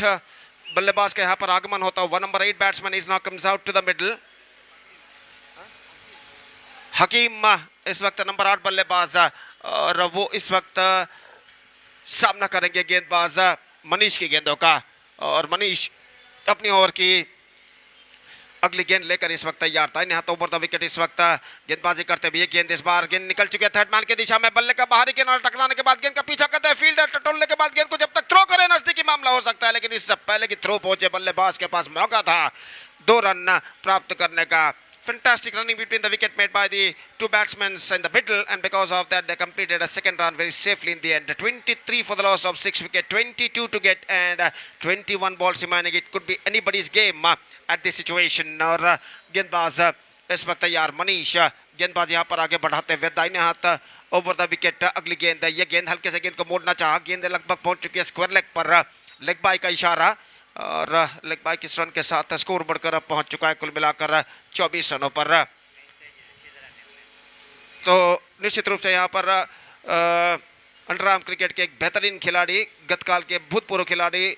बल्लेबाज का यहाँ पर आगमन होता हुआ number 8 batsman is now comes out to the middle. Hakeem इस वक्त नंबर 8 बल्लेबाज और वो इस वक्त सामना करेंगे गेंदबाज मनीष की गेंदों का और मनीष अपनी ओवर की अगली गेंद लेकर इस वक्त तैयार था। यहाँ तो ओवर द विकेट इस वक्त गेंदबाजी करते हुए गेंद इस बार गेंद निकल चुकी है थर्ड मैन की दिशा में। बल्ले का बाहरी किनारा टकराने के बाद गेंद का पीछा करते हैं फील्डर, टटोलने के बाद गेंद को जब तक थ्रो करे नजदीकी मामला हो सकता है, लेकिन इससे पहले की थ्रो पहुंचे बल्लेबाज के पास मौका था 2 रन प्राप्त करने का। Fantastic running between the wicket made by the 2 batsmen in the middle, and because of that they completed a second run very safely in the end. 23 for the loss of 6 wicket, 22 to get and 21 balls remaining. It could be anybody's game at this situation. और गेंदबाज इस वक्त तैयार मनीष गेंदबाज यहाँ पर आगे बढ़ाते हुए दाहिने हाथ ओवर द विकेट अगली गेंद। ये गेंद हल्के से गेंद को मोड़ना चाहा, गेंद लगभग पहुंच चुकी है स्क्वायर लेग पर, लेग बाय का इशारा और लेग बाय किस रन के साथ स्कोर बढ़कर अब पहुंच चुका है कुल मिलाकर 24 रनों पर। तो निश्चित रूप से यहाँ पर अंडरआर्म क्रिकेट के एक बेहतरीन खिलाड़ी, गतकाल के भूतपूर्व खिलाड़ी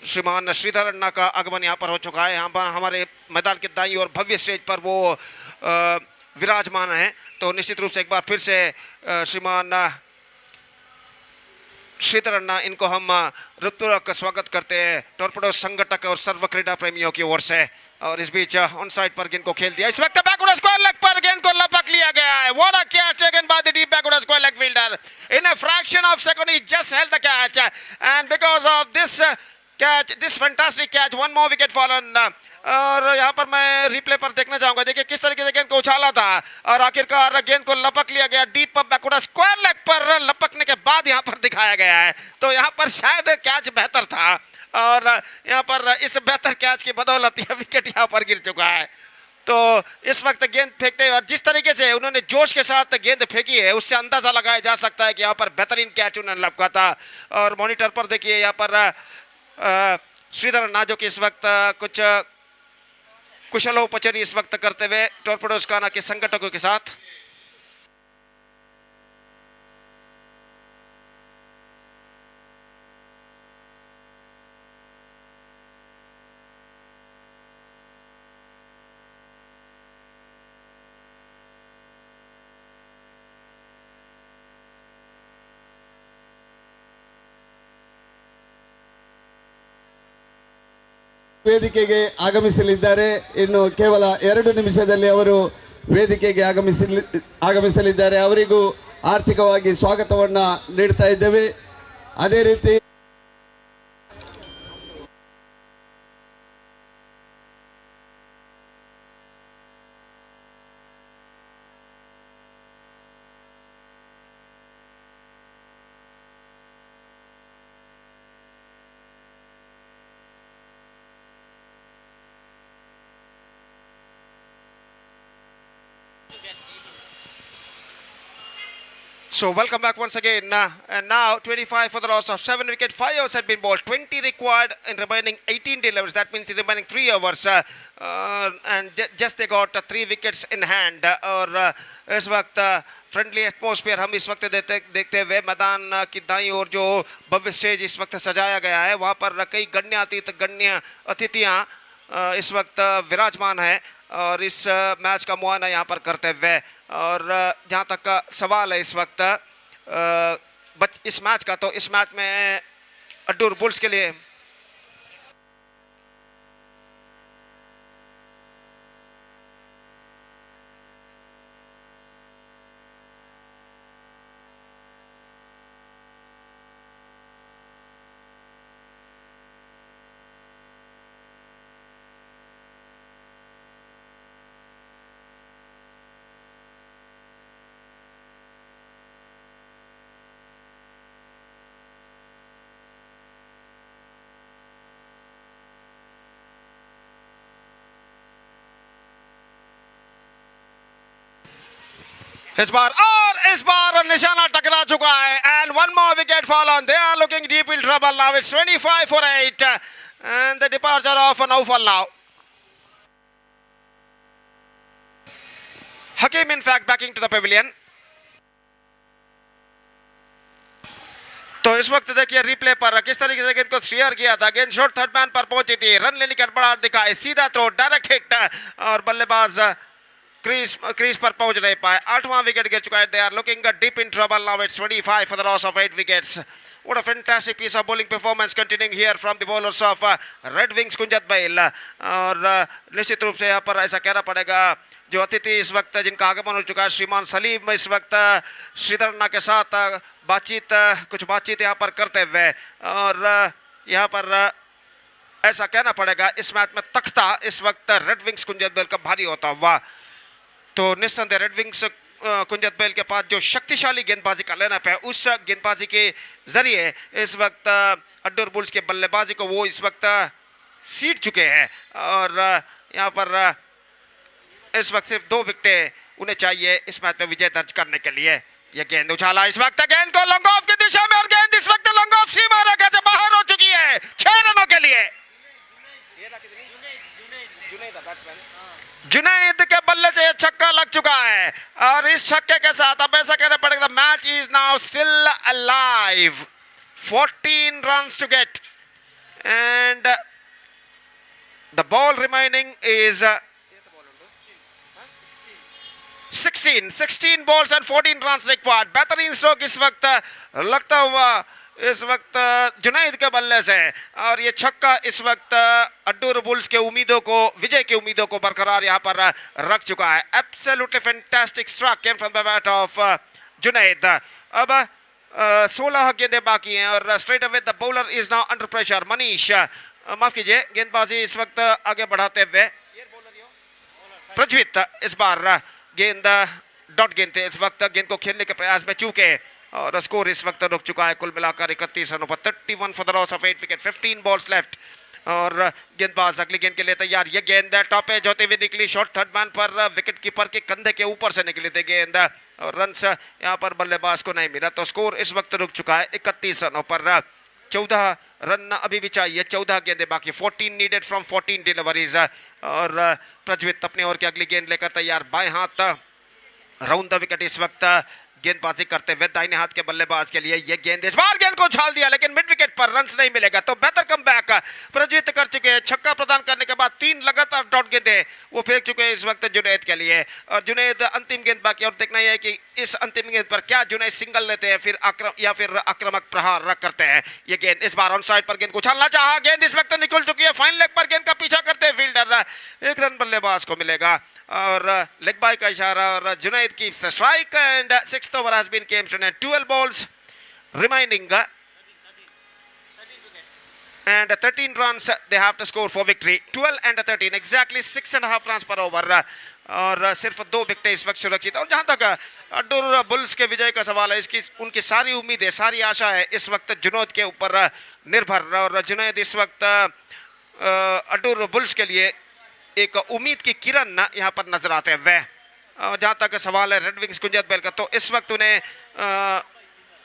श्रीमान श्रीधर अन्ना का आगमन यहाँ पर हो चुका है। यहाँ पर हमारे मैदान के दाईं और भव्य स्टेज पर वो विराजमान है। तो निश्चित रूप से एक बार फिर से श्रीमान श्रीधर अन्ना इनको हम हृदयपूर्वक स्वागत करते हैं टॉर्पेडो संगठक और सर्व क्रीडा प्रेमियों की ओर से। और इस बीच ऑन साइड पर गेंद को खेल दिया, इस वक्त बैकवर्ड स्क्वायर लेग पर गेंद को लपक लिया गया है। What a catch taken by the deep backward square leg fielder in a fraction of second, he just held the catch and because of this catch, this fantastic catch, one more wicket fallen. और यहाँ पर मैं replay पर देखना चाहूंगा, देखिए किस तरीके से गेंद को उछाला था और आखिरकार गेंद को लपक लिया गया डीप बैकवर्ड स्क्वायर लेग पर। लपकने के बाद यहाँ पर दिखाया गया है, तो यहाँ पर शायद कैच बेहतर था और यहाँ पर इस बेहतर कैच की बदौलत यह विकेट यहाँ पर गिर चुका है। तो इस वक्त गेंद फेंकते हुए और जिस तरीके से उन्होंने जोश के साथ गेंद फेंकी है उससे अंदाजा लगाया जा सकता है कि यहाँ पर बेहतरीन कैच उन्होंने लपका था। और मॉनिटर पर देखिए यहाँ पर श्रीधर अन्ना जो कि इस वक्त कुछ कुशलोपचारी इस वक्त करते हुए टॉर्पेडोज काना के संगठकों के साथ ವೇದಿಕೆಗೆ ಆಗಮಿಸಲಿದ್ದಾರೆ। ಇನ್ನು ಕೇವಲ 2 ನಿಮಿಷದಲ್ಲಿ ಅವರು ವೇದಿಕೆಗೆ ಆಗಮಿಸಲಿದ್ದಾರೆ। ಅವರಿಗೂ ಆರ್ಥಿಕವಾಗಿ ಸ್ವಾಗತವನ್ನ ನೀಡ್ತಾ ಇದ್ದೇವೆ। ಅದೇ ರೀತಿ So welcome back once again, and now 25 for the loss of 7 wicket, 5 overs had been bowled, 20 required in remaining 18 deliveries. That means in remaining 3 overs and just they got 3 wickets in hand। और इस वक्त friendly atmosphere हम इस वक्त देखते हुए मैदान की दाईं ओर जो भव्य स्टेज इस वक्त सजाया गया है वहाँ पर कई गण्य अतिथियाँ इस वक्त विराजमान है और इस मैच का मुआयना यहाँ पर करते हुए। और जहाँ तक का सवाल है इस वक्त इस मैच का, तो इस मैच में अड्डूर बुल्स के लिए इस बार निशाना टकरा चुका है and one more wicket fallen. They are looking deep in trouble now. It's 25 for 8 and the departure of Naufal now. Hakim in fact backing to the pavilion. तो इस वक्त देखिए रिप्ले पर किस तरीके से गेंद को स्टीयर किया था, गेंद शॉर्ट थर्ड मैन पर पहुंची थी, रन लेने का बड़ा दिखाए, सीधा थ्रो डायरेक्ट हिट और बल्लेबाज क्रीज पर पहुंच नहीं पाए। 8वां विकेट गिर चुका है। They are looking deep in trouble now. It's 25 for the loss of 8 wickets. What a fantastic piece of bowling performance continuing here from the bowlers of Red Wings कुंजत बैल। और निश्चित रूप से यहाँ पर ऐसा कहना पड़ेगा जो अतिथि इस वक्त जिनका आगमन हो चुका है श्रीमान सलीम इस वक्त श्रीधरना के साथ कुछ बातचीत यहाँ पर करते हुए, और यहाँ पर ऐसा कहना पड़ेगा इस मैच में तख्ता इस वक्त रेड विंग्स कुंजत बैल का भारी होता हुआ। तो निस्संदेह रेड विंग्स कुंजत बैल के पास जो शक्तिशाली गेंदबाजी का लाइनअप है, उस गेंदबाजी के जरिए इस वक्त अड्डूर बुल्स के बल्लेबाजी को वो इस वक्त सीट चुके हैं। और यहाँ पर इस वक्त सिर्फ 2 विकेटें उन्हें चाहिए इस मैच में विजय दर्ज करने के लिए। यह गेंद उछाला इस वक्त, गेंद को लॉन्ग ऑफ की दिशा में, और गेंद इस वक्त लॉन्ग ऑफ सीमा रेखा से बाहर हो चुकी है 6 रनों के लिए। जुनैद के बल्ले से यह छक्का लग चुका है, और इस छक्के के साथ अब ऐसा कहना पड़ेगा match is now still alive. 14 runs to get and the ball remaining is 16 balls and 14 runs required। बेहतरीन स्ट्रोक इस वक्त लगता हुआ इस वक्त जुनैद के बल्ले से, और ये छक्का इस वक्त अड्डूर बुल्स के उम्मीदों को, विजय की उम्मीदों को बरकरार यहाँ पर रख चुका है। Absolutely fantastic stroke came from the bat of Junaid. अब 16 गेंदें बाकी हैं और straight away the bowler is now under pressure. Manish माफ कीजिए, गेंदबाजी इस वक्त आगे बढ़ाते हुए प्रज्वित इस बार गेंद डॉट गेंद थे, इस वक्त गेंद को खेलने के प्रयास में चूके, और स्कोर इस वक्त रुक चुका है कुल मिलाकर 31 रनों पर। 31 for the loss of 8 wicket. 15 balls left और गेंदबाज अगली गेंद के लिए तैयार। ये गेंद टॉप एज होते हुए निकली, शॉर्ट थर्ड मैन पर विकेट कीपर के कंधे के ऊपर से निकली थी गेंद, और रन यहाँ पर बल्लेबाज को नहीं मिला। तो स्कोर इस वक्त रुक चुका है 31 रनों पर। 14 रन अभी भी चाहिए, 14 गेंदें बाकी। 14 नीडेड फ्रॉम 14 डिलीवरीज। और प्रज्वित अपनी ओर की अगली गेंद लेकर तैयार, बाएं हाथ राउंड द विकेट इस वक्त गेंदबाजी करते हुए दाहिने हाथ के बल्लेबाज के लिए। ये गेंद इस बार गेंद को उछाल दिया, लेकिन मिड विकेट पर रन्स नहीं मिलेगा। तो बेहतर कमबैक प्रज्वित कर चुके हैं। छक्का प्रदान करने के बाद 3 लगातार डॉट गेंदें वो फेंक चुके हैं इस वक्त जुनैद के लिए। और जुनैद अंतिम गेंद बाकी, और देखना यह है कि इस अंतिम गेंद पर क्या जुनैद सिंगल लेते हैं फिर आक्रामक प्रहार करते हैं। ये गेंद इस बार ऑन साइड पर गेंद को उछालना चाहा, गेंद इस वक्त निकल चुकी है फाइन लेग पर। गेंद का पीछा करते हैं फील्डर, 1 रन बल्लेबाज को मिलेगा और लेग बाय का इशारा, और Junaid keeps the strike and 6th over has been comes to 12 balls remaining and 13 runs they have to score for victory। 12 and 13 exactly 6.5 runs per over, और सिर्फ 2 विकेट इस वक्त सुरक्षित। और जहां तक अड्डूर बुल्स के विजय का सवाल है, इसकी उनकी सारी उम्मीदें, सारी आशा है इस वक्त जुनैद के ऊपर निर्भर, और जुनैद इस वक्त अड्डूर बुल्स के लिए एक उम्मीद की किरण यहाँ पर नजर आते हुए। जहाँ तक सवाल है रेड विंग्स कुंजत बैल का, तो इस वक्त उन्हें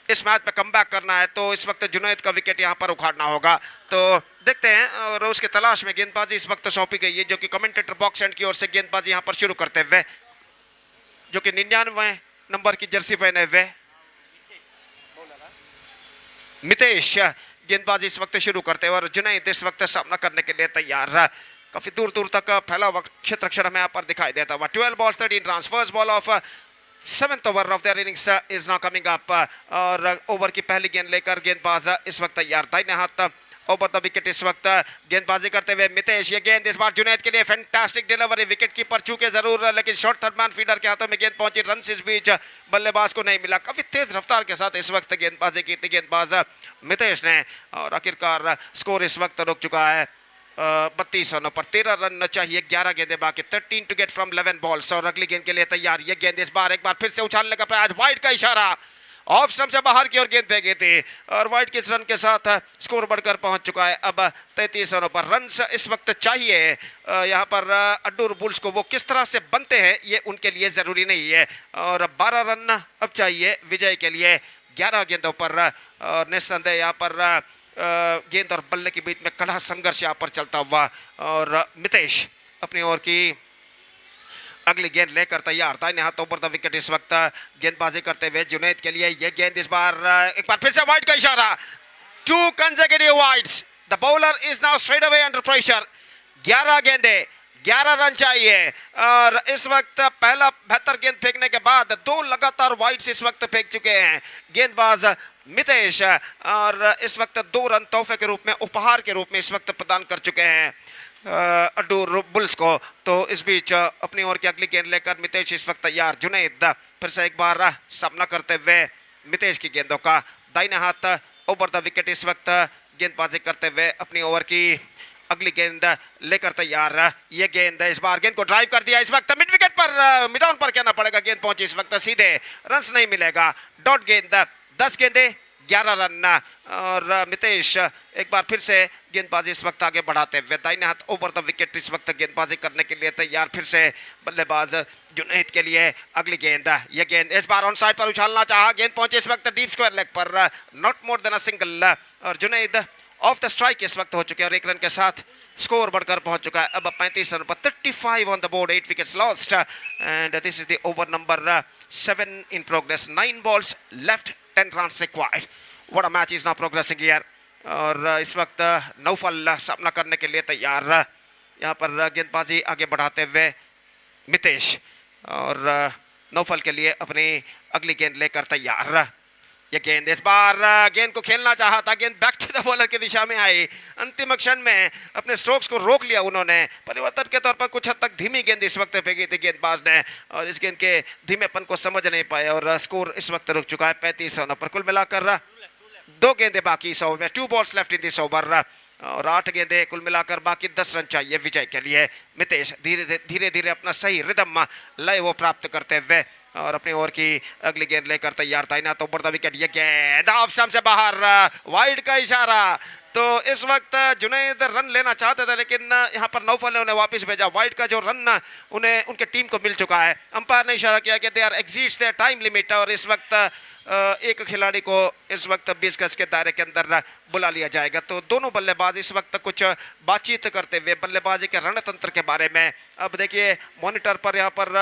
इस मैच में कमबैक करना है, तो इस वक्त जुनैद का विकेट यहाँ पर उखाड़ना होगा। तो देखते हैं, और उसके तलाश में गेंदबाजी इस वक्त सौंपी गई है, जो कि कमेंटेटर बॉक्स एंड की ओर से गेंदबाजी यहाँ पर शुरू करते हुए, जो कि 99 नंबर की जर्सी पहने हुए मितेश गेंदबाजी इस वक्त शुरू करते हुए, और जुनैद इस वक्त सामना करने के लिए तैयार। काफी दूर दूर तक फैला हुआ क्षेत्र अक्षर हमें यहाँ पर दिखाई देता हुआ। 12 balls 13 runs। First ball of 7th over of their innings is now coming up, और ओवर की पहली गेंद लेकर गेंदबाज इस वक्त तैयार। दाहिने हाथ ओवर द विकेट इस वक्त गेंदबाजी करते हुए मितेश। ये गेंद इस बार जुनैद के लिए फैंटास्टिक डिलीवरी, विकेट कीपर चूके जरूर, लेकिन शॉर्ट थर्ड मैन फील्डर के हाथों में गेंद पहुंची, रन इस बीच बल्लेबाज को नहीं मिला। काफी तेज रफ्तार के साथ इस वक्त गेंदबाजी की थी गेंदबाज मितेश ने, और आखिरकार स्कोर इस वक्त रुक चुका है 32 रनों पर। 13 रन चाहिए, 11 गेंदें बाकी। 13 टू गेट फ्रॉम 11 balls, और अगली गेंद के लिए तैयार। ये गेंद इस बार एक बार फिर से उछालने का प्रयास, वाइड का इशारा, ऑफ स्टंप से बाहर की ओर गेंद फेंकी थी, और वाइड के इस रन के साथ स्कोर बढ़कर पहुंच चुका है अब 33 रनों पर। रन इस वक्त चाहिए यहाँ पर अड्डूर बुल्स को, वो किस तरह से बनते हैं ये उनके लिए जरूरी नहीं है, और 12 रन अब चाहिए विजय के लिए 11 गेंदों पर। निस्संदेह यहाँ पर गेंद और बल्ले के बीच में कड़ा संघर्ष यहाँ पर चलता हुआ, और मितेश अपनी ओर की अगली गेंद लेकर तैयार, दाहिने हाथ ऊपर द विकेट इस वक्त गेंदबाजी करते हुए जुनैद के लिए ये गेंद इस बार एक बार फिर से वाइड का इशारा, 2 consecutive wides, the bowler is now straight away under pressure. 11 गेंदे 11 रन चाहिए और इस वक्त पहला बेहतर गेंद फेंकने के बाद 2 लगातार वाइड्स इस वक्त फेंक चुके हैं गेंदबाज मितेश और इस वक्त 2 रन तोहफे के रूप में, उपहार के रूप में इस वक्त प्रदान कर चुके हैं अड्डू बुल्स को। तो इस बीच अपनी ओर की अगली गेंद लेकर मितेश इस वक्त तैयार, जुनैद फिर से एक बार सामना करते हुए मितेश की गेंदों का, दाहिने हाथ ओवर द विकेट इस वक्त गेंदबाजी करते हुए अपनी ओवर की अगली गेंद लेकर तैयार। ये गेंद इस बार गेंद को ड्राइव कर दिया, इस वक्त मिड विकेट पर, मिड ऑन पर कहना पड़ेगा, गेंद पहुंची इस वक्त सीधे, रन्स नहीं मिलेगा, डॉट गेंद, 10 गेंदे 11 रन और मितेश एक बार फिर से गेंदबाजी इस वक्त आगे बढ़ाते हुए, दाहिने हाथ ओवर द विकेट इस वक्त गेंदबाजी करने के लिए तैयार, फिर से बल्लेबाज जुनैद के लिए अगली गेंद। ये गेंद इस बार ऑन साइड पर उछालना चाहा, गेंद पहुंची इस वक्त डीप स्क्वायर लेग पर, not more than a single और जुनैद ऑफ द स्ट्राइक इस वक्त हो चुके हैं और 1 रन के साथ स्कोर बढ़कर पहुंच चुका है अब 35 रन पर, 35 on the board, 8 wickets lost and this is the over number 7 in progress, 9 balls left, 10 runs required. What a match is now progressing here और इस वक्त नौफल सामना करने के लिए तैयार, यहाँ पर गेंदबाजी आगे बढ़ाते हुए मितेश और नौफल के लिए अपनी अगली गेंद लेकर तैयार। ये गेंद इस बार गेंद को खेलना चाहा था, गेंद बैक टू द बॉलर की दिशा में आई, अंतिम क्षण में अपने स्ट्रोक्स को रोक लिया उन्होंने, परिवर्तन के तौर पर कुछ हद तक धीमी गेंद इस वक्त फेंकी थी गेंदबाज ने और इस गेंद के धीमेपन को समझ नहीं पाए और स्कोर इस वक्त रुक चुका है 35 रनों पर। कुल मिलाकर 2 गेंदें बाकी इस ओवर में, 2 balls left in this over और 8 गेंदें कुल मिलाकर बाकी, 10 रन चाहिए विजय के लिए। मितेश धीरे धीरे अपना सही रिदम लय वो प्राप्त करते हुए और अपनी ओवर की अगली गेंद लेकर तैयार, दाहिना तो ऊपर द विकेट, ये गेंद ऑफ स्टंप से बाहर, वाइड का इशारा। तो इस वक्त जुनैद रन लेना चाहते थे लेकिन यहाँ पर नौफल ने उन्हें वापस भेजा, वाइड का जो रन उन्हें उनके टीम को मिल चुका है। अंपायर ने इशारा किया कि they are exits their time limit और इस वक्त एक खिलाड़ी को इस वक्त 20 गज के दायरे के अंदर बुला लिया जाएगा। तो दोनों बल्लेबाज इस वक्त कुछ बातचीत करते हुए बल्लेबाजी के रणतंत्र के बारे में, अब देखिए मॉनिटर पर यहाँ पर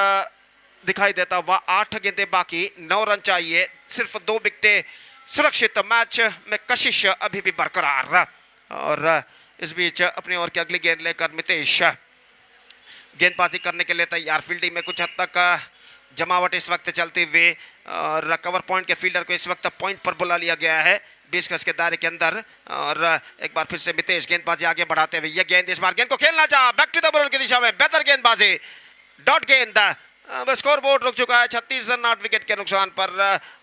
दिखाई देता हुआ 8 गेंदें बाकी, 9 रन चाहिए, सिर्फ 2 विकेटें सुरक्षित, मैच में कशिश अभी भी बरकरार और इस बीच अपनी ओर की अगली गेंद लेकर मितेश गेंदबाजी करने के लिए तैयार, फील्डिंग में कुछ हद तक जमावट इस वक्त चलती हुई और कवर पॉइंट के फील्डर को इस वक्त पॉइंट पर बुला लिया गया है 20 गज के दायरे के अंदर और एक बार फिर से मितेश गेंदबाजी आगे बढ़ाते हुए, ये गेंद इस बार गेंद को खेलना चाहा, बैक टू द बॉलर की दिशा में, बेहतर गेंदबाजी, डॉट गेंद, स्कोर बोर्ड रुक चुका है 36 रन 8 विकेट के नुकसान पर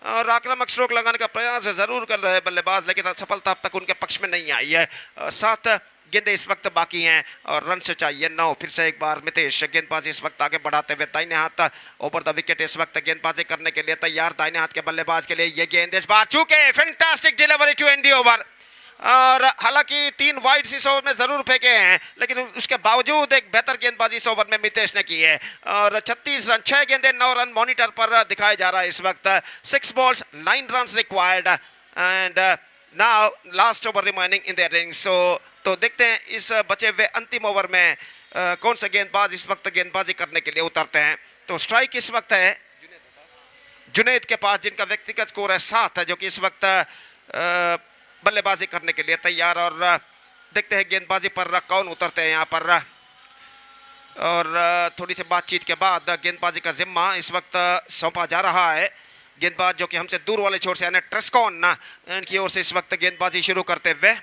और आक्रामक स्ट्रोक लगाने का प्रयास जरूर कर रहे हैं बल्लेबाज लेकिन सफलता अब तक उनके पक्ष में नहीं आई है। 7 गेंदें इस वक्त बाकी हैं और रन से चाहिए 9। फिर से एक बार मितेश गेंदबाजी इस वक्त आगे बढ़ाते हुए, दाहिने हाथ ओवर द विकेट इस वक्त गेंदबाजी करने के लिए तैयार, दाहिने हाथ के बल्लेबाज के लिए ये गेंद इस बार चूके, fantastic delivery to end the over और हालांकि 3 वाइड्स इस ओवर में जरूर फेंके हैं लेकिन उसके बावजूद एक बेहतर गेंदबाजी इस ओवर में मितेश ने की है और 36 रन, 6 गेंदें 9 रन मॉनिटर पर दिखाया जा रहा है इस वक्त, 6 balls 9 run required and now last over remaining in the innings. तो देखते हैं इस बचे हुए अंतिम ओवर में कौन सा गेंदबाज इस वक्त गेंदबाजी करने के लिए उतरते हैं। तो स्ट्राइक इस वक्त है जुनैद के पास जिनका व्यक्तिगत स्कोर है 7 जो कि इस वक्त बल्लेबाजी करने के लिए तैयार और देखते हैं गेंदबाजी पर कौन उतरते हैं यहाँ पर और थोड़ी सी बातचीत के बाद गेंदबाजी का जिम्मा इस वक्त सौंपा जा रहा है गेंदबाज जो कि हमसे दूर वाले छोर से यानी ट्रेस्कॉन इनकी ओर से इस वक्त गेंदबाजी शुरू करते हुए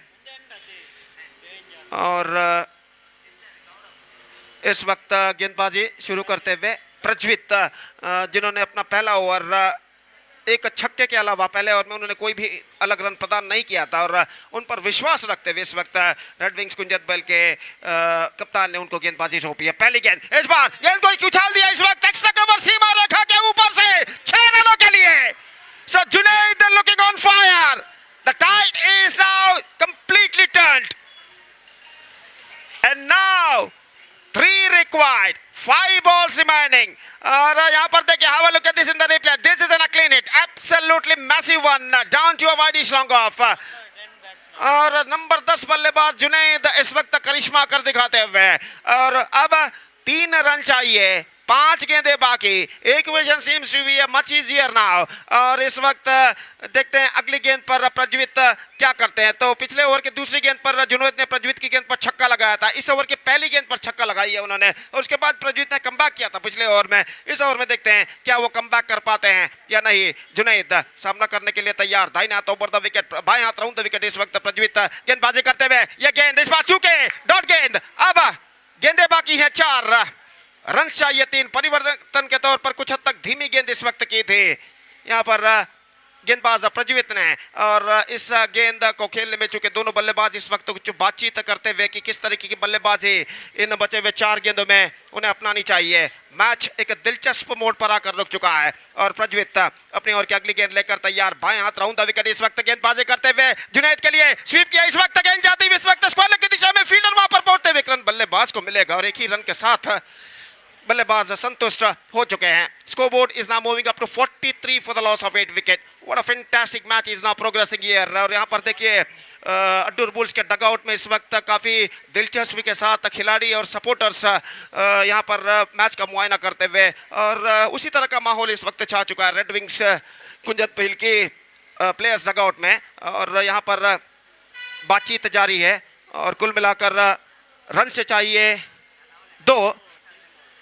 और इस वक्त गेंदबाजी शुरू करते हुए प्रज्वित जिन्होंने अपना पहला ओवर एक छक्के के अलावा पहले ओवर में उन्होंने कोई भी अलग रन प्रदान नहीं किया था और उन पर विश्वास रखते हुए इस वक्त रेड विंग्स कुंजत बल के कप्तान ने उनको गेंदबाजी सौंपी है। पहली गेंद इस बार गेंद को उछाल दिया इस वक्त एक्स्ट्रा कवर सीमा रेखा के ऊपर से 6 रनों के लिए। So Junaid looking on fire, the tide is now completely turned and now 3 required, 5 balls remaining और यहाँ पर देखिए have a look at this in the replay, this is an clean hit, absolutely massive one down to a wide long off और number 10 बल्लेबाज जुनैद इस वक्त करिश्मा कर दिखाते हुए और अब 3 रन चाहिए 5 गेंदे बाकी, equation seems to be much easier now. और इस वक्त देखते हैं अगली गेंद पर प्रज्वलित क्या करते हैं। तो पिछले ओवर की दूसरी गेंद पर जुनैद ने प्रज्वलित की गेंद पर छक्का लगाया था, इस ओवर की पहली गेंद पर छक्का लगाई है उन्होंने, और उसके बाद प्रज्वलित ने कमबैक किया था पिछले ओवर में। इस ओवर में देखते हैं क्या वो कमबैक कर पाते हैं या नहीं। जुनैद सामना करने के लिए तैयार, दाहिने हाथ ओवर द विकेट, बाएं हाथ राउंड द विकेट। इस वक्त प्रज्वलित गेंदबाजी करते हुए, यह गेंद इस बार चूके, डॉट गेंद। अब गेंदे बाकी है 4, रन चाहिए 3। परिवर्तन के तौर पर कुछ हद तक धीमी गेंद इस वक्त की थी यहाँ पर गेंदबाज प्रज्वलित ने, और इस गेंद को खेलने में चूंकि दोनों बल्लेबाज इस वक्त कुछ बातचीत करते हुए कि किस तरीके की बल्लेबाजी इन बचे हुए 4 गेंदों में उन्हें अपनानी चाहिए। मैच एक दिलचस्प मोड़ पर आकर रुक चुका है और प्रज्वलित अपनी ओर की अगली गेंद लेकर तैयार, बाएं हाथ राउंड द विकेट। इस वक्त गेंदबाजी करते हुए जुनैद के लिए स्वीप किया, इस वक्त गेंद जाती हुई इस वक्त स्क्वायर लेग की दिशा में, फील्डर वहां पर पहुंचते हुए रन बल्लेबाज को मिलेगा और एक ही रन के साथ बल्लेबाज संतुष्ट हो चुके हैं। Scoreboard is now moving up to 43 for the loss of 8 wicket. What a fantastic match is now progressing here. और यहां पर देखिए अड्डूर बुल्स के डगआउट में इस वक्त काफी दिलचस्पी के साथ खिलाड़ी और सपोर्टर्स यहां पर मैच का मुआयना करते हुए, और उसी तरह का माहौल इस वक्त छा चुका है रेड विंग्स कुंजत पहल की प्लेयर्स डगआउट में। और यहां पर बातचीत जारी है और कुल मिलाकर रन से चाहिए 2,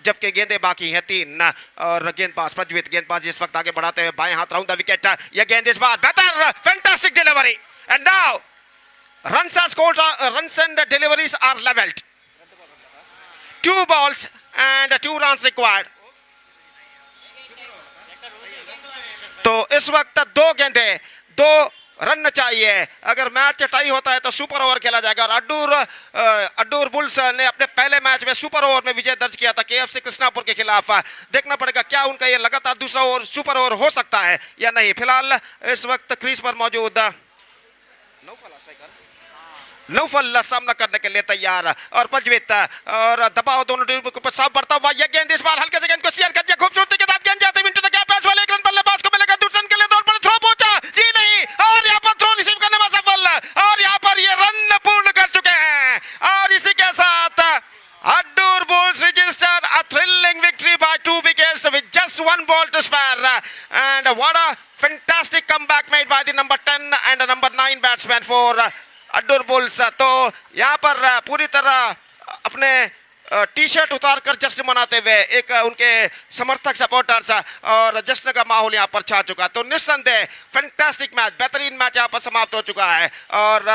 जबकि गेंदे बाकी हैं 3। और गेंदबाज प्रज्वलित गेंदबाजी इस वक्त आगे बढ़ाते हुए, बाएं हाथ राउंड द विकेट। यह गेंद इस बार बेहतर, fantastic delivery, and now runs are scored, runs and deliveries are leveled. 2 balls and 2 runs required. तो इस वक्त 2 गेंदे 2 रन चाहिए। अगर मैच टाई होता है तो सुपर ओवर खेला जाएगा। और अड्डूर बुल्स ने अपने पहले मैच में सुपर ओवर में विजय दर्ज किया था केएफसी कृष्णापुर के खिलाफ। देखना पड़ेगा क्या उनका ये लगातार दूसरा ओवर सुपर ओवर हो सकता है या नहीं। फिलहाल इस वक्त क्रीज पर मौजूद नौफल सामना करने के लिए तैयार, और प्रज्वलित और दबाव दोनों टीमों के ऊपर साफ बढ़ता हुआ। यह गेंद इस बार हल्के से गेंद को शेयर कर दिया, खूबसूरती के साथ गेंद जाते हुए इनटू द गैप, पास वाले एक रन बल्लेबाज को मिलेगा। दूसरे रन के लिए दौड़ पर थ्रो पहुंचा, जी नहीं, और यहां पर थ्रो रिसीव करने में सफल, और यहां पर ये रन पूर्ण कर चुके हैं। और इसी के साथ अड्डूर bulls register a thrilling victory by 2 wickets with just 1 ball to spare, and what a fantastic comeback made by the number 10 and number 9 batsman for Adoor Bulls. तो यहाँ पर पूरी तरह अपने टी शर्ट उतार कर जश्न मनाते हुए एक उनके समर्थक सपोर्टर्स और जश्न का माहौल यहाँ पर छा चुका। तो निस्संदेह फैंटास्टिक मैच, बेहतरीन मैच यहाँ पर समाप्त हो चुका है। और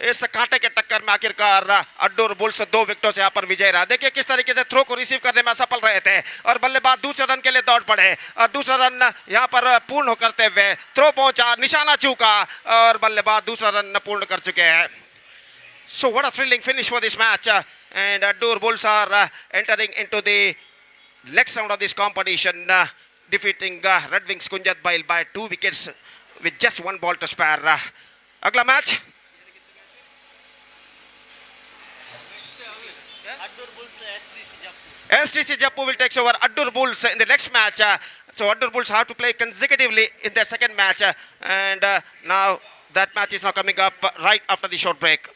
इस कांटे के टक्कर में आखिरकार अड्डूर बुल्स 2 विकेटों से यहाँ पर विजय रहा। देखिए किस तरीके से थ्रो को रिसीव करने में सफल रहे थे और बल्लेबाज दूसरे रन के लिए दौड़ पड़े, और दूसरा रन यहाँ पर पूर्ण करते हुए थ्रो पहुंचा, निशाना चूका, और बल्लेबाज दूसरा रन पूर्ण कर चुके हैं। So what a thrilling finish for this match, and Addur Bulls are entering into the next round of this competition, defeating Red Wings Kunjat Bail by 2 wickets with just 1 ball to spare. अगला match STC Jappu will take over Addur Bulls in the next match. So Addur Bulls have to play consecutively in their second match, and now that match is now coming up right after the short break.